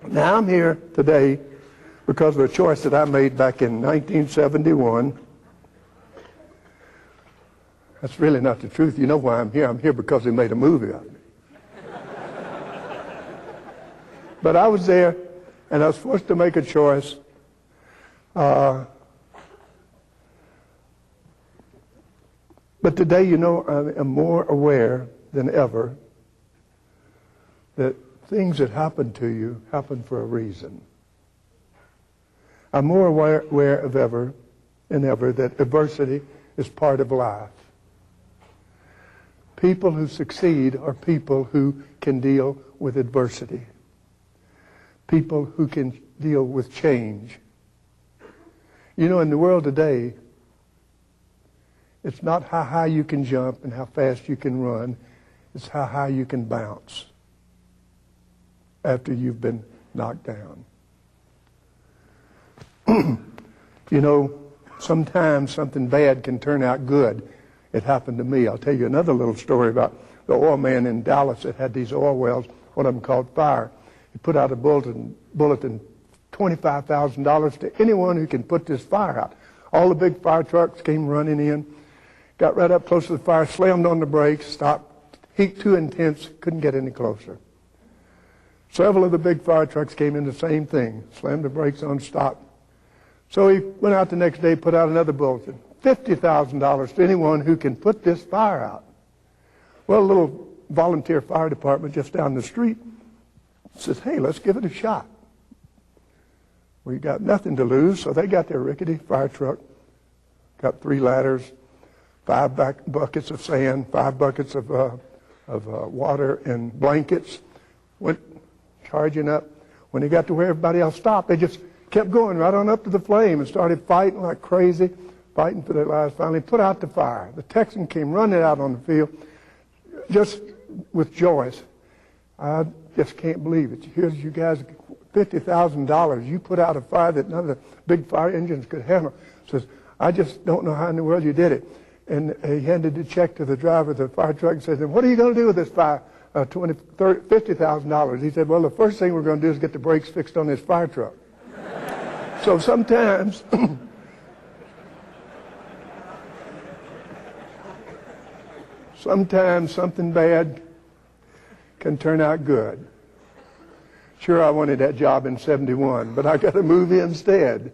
Now I'm here today because of a choice that I made back in 1971. That's really not the truth. You know why I'm here? I'm here because they made a movie of me. But I was there, and I was forced to make a choice. But today, you know, I am more aware than ever that things that happen to you happen for a reason. I'm more aware of ever than ever that adversity is part of life. People who succeed are people who can deal with adversity. People who can deal with change. You know, in the world today, it's not how high you can jump and how fast you can run. It's how high you can bounce after you've been knocked down. You know, sometimes something bad can turn out good. It happened to me. I'll tell you another little story about the oil man in Dallas that had these oil wells, one of them called Fire. He put out a bulletin, $25,000 to anyone who can put this fire out. All the big fire trucks came running in, got right up close to the fire, slammed on the brakes, stopped. Heat too intense, couldn't get any closer. Several of the big fire trucks came in, the same thing, slammed the brakes on, stopped. So he went out the next day, put out another bulletin, $50,000 to anyone who can put this fire out. Well, a little volunteer fire department just down the street says, hey, let's give it a shot. We got nothing to lose, so they got their rickety fire truck, got 3 ladders, 5 buckets of sand, 5 buckets of water and blankets, went charging up. When they got to where everybody else stopped, they just kept going right on up to the flame and started fighting like crazy, fighting for their lives. Finally put out the fire. The Texan came running out on the field just with joy. I just can't believe it. Here's you guys, $50,000. You put out a fire that none of the big fire engines could handle. Says, I just don't know how in the world you did it. And he handed the check to the driver of the fire truck and said, what are you going to do with this fire? $50,000. He said, well, the first thing we're going to do is get the brakes fixed on this fire truck. So sometimes something bad can turn out good. Sure, I wanted that job in '71, but I got a movie instead.